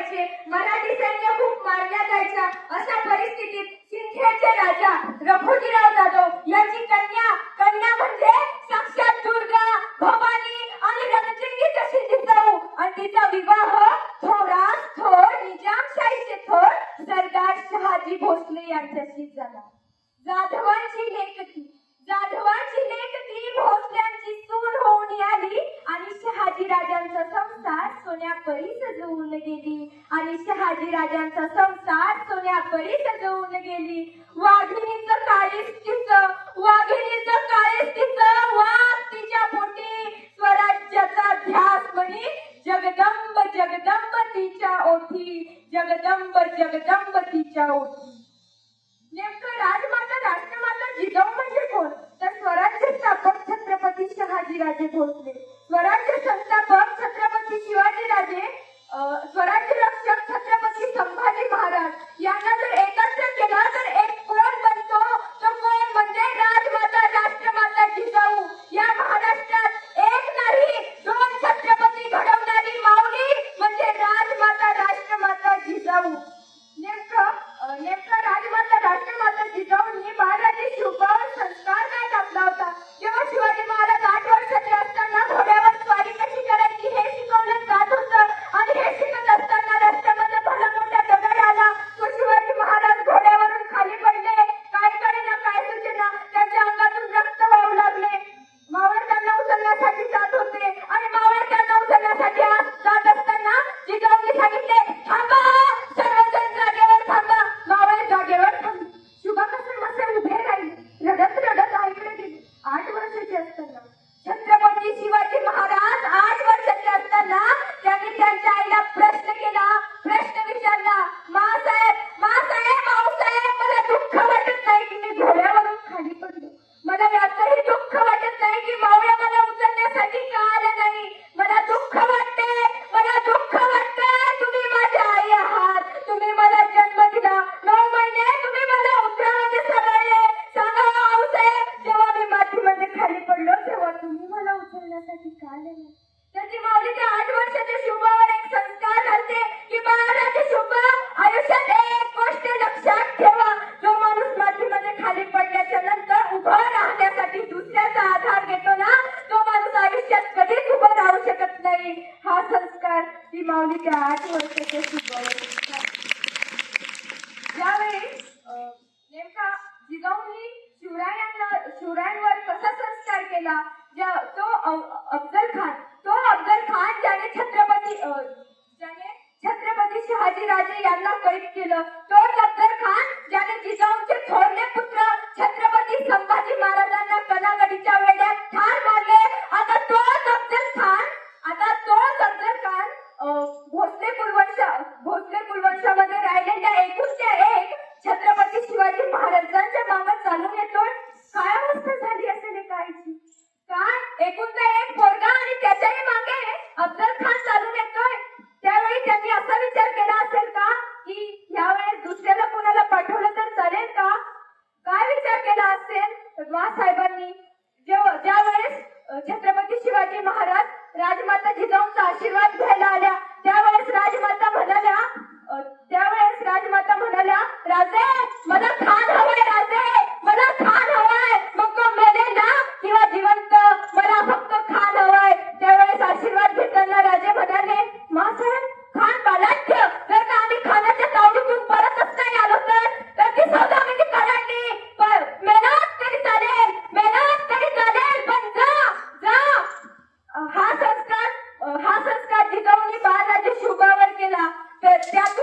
व्हायचे, मराठी सैन्य खूप मारल्या जायच्या. अशा परिस्थितीत सिंदखेडचे राजा रघुजीराव जाधव यांची कन्या म्हणजे साक्षात दुर्गा, भवानी आणि रणजिंगी जशी जिजाऊ, आणि तिचा विवाह थोरात थोर निजामशाहीचे थोर सरदार शहाजी भोसले यांच्याशी झाला. जाधवांची लेक ती भोसल्यांची सून होऊन आली आणि शहाजी राजांचा संसार सोन्यापरी सजवून गेली. वाघिणीचं काळीज वाघ तिच्या पोटी, स्वराज्याचा ध्यास म्हणी जगदंब तिच्या ओठी. नेमकं राष्ट्रमाता जिजाऊ म्हणजे कोण? तर स्वराज्य स्थापक छत्रपती शहाजीराजे भोसले, स्वराज्य संस्थापक छत्रपती शिवाजीराजे, स्वराज्य रक्षक छत्रपती संभाजी महाराज यांना जर एकत्र केला तर एक कोण बनतो? तो कोण म्हणजे राष्ट्रमाता जिजाऊ. या महाराष्ट्रात एक नाही दोन छत्रपती घडवणारी माऊली म्हणजे राष्ट्रमाता जिजाऊ. नेमका राष्ट्रमाता जिजाऊंनी बाळराजे शिवबावर संस्कार काय टाकला होता? जेव्हा शिवाजी महाराज 8 वर्षाचे असताना घोड्यावर स्वारी कशी करायची हे शिकवलं जात होतं, आणि हे शिकत असताना रस्त्यामध्ये भला मोठा दगड आला. तो शिवाजी महाराज घोड्यावरून खाली पडले. काय कळेना, काय सुचेना, त्यांच्या अंगातून रक्त वाहू लागले. मावळे त्यांना उचलण्यासाठी जात होते, आणि मावळे त्यांना उचलण्यासाठी जात असताना जिजाऊंनी सांगितले, थांबा, सर्वजण जागेवर थांबा. मावळे जागेवर थांबले. शुभाकसन मासे उभे राहिले, रडत आईकडे गेले. 8 वर्षाचे असताना छत्रपती शिवाजी महाराज 8 वर्षाचे असताना त्यांनी त्यांच्या आईला प्रश्न विचारला, मासाहेब, मला दुःख वाटत नाही की मी घोड्यावरून खाली पडलो. मला याचंही दुःख वाटत नाही की मावळ्या मला उचलण्यासाठी का आलं नाही. मला दुःख वाटते. तुम्ही माझ्या आई आहात. तुम्ही मला जन्म दिला. 9 महिने तुम्ही मला उतरामध्ये सांभाळले. सांगा आऊसाहेब, जेव्हा मी मातीमध्ये खाली पडलो तेव्हा तुम्ही मला उचलण्यासाठी का आले नाही? त्याची माऊली त्या 8 वर्षाच्या शुभावर एक संस्कार घालते की बाळराजे शुभ, आयुष्यात एक गोष्ट लक्षात ठेवा, जो माणूस मातीमध्ये खाली पडल्याच्या नंतर उभं राहण्यासाठी दुसऱ्याचा आधार घेतो ना, तो माणूस आयुष्यात कधीच उभं राहू शकत नाही. हा संस्कार ती माऊली त्या 8 वर्षाच्या शुभावर. ज्यावेळी नेमका जिजाऊंनी शिवरायांवर कसा संस्कार केला, तो अफजल खान ज्याने छत्रपती शहाजीराजे यांना कैद केलं, तोच अफजल खान ज्याने जिजाऊंचे थोरले पुत्र छत्रपती संभाजी महाराजांना कनागडीच्या वेड्यात ठार मारले. आता तोच अफजल खान भोसले कुलवंशामध्ये राहिलेल्या एकुलत्या एक छत्रपती शिवाजी महाराजांच्या मागे चालून येतोय. काय अवस्था झाली असेल एकाची? काय एकुलता एक पोरगा आणि त्याच्याही मागे अफजल खान चालून येतोय. त्यावेळी त्यांनी असा विचार केला असेल का की यावेळेस दुसऱ्याला कोणाला पाठवलं तर चालेल का? काय विचार केला असेल साहेबांनी? ज्या वेळेस छत्रपती शिवाजी महाराज राजमाता जिजाऊंचा आशीर्वाद घ्यायला आल्या, त्यावेळेस राजमाता म्हणाल्या, राजे मला खान हवंय, मग तो मेले ना किंवा जिवंत, मला फक्त खान हवंय. त्यावेळेस आशीर्वाद घेताना राजे म्हणाले, मासाहेब खान बालाढ्य, जर का आम्ही खानाच्या तावडीतून परतच नाही आलो तर ती सौदामिनी कलांडी मेलात तरी चालेल, पण जा. हा संस्कार जिजाऊंनी बाळराजे शुभावर केला. तर त्यातून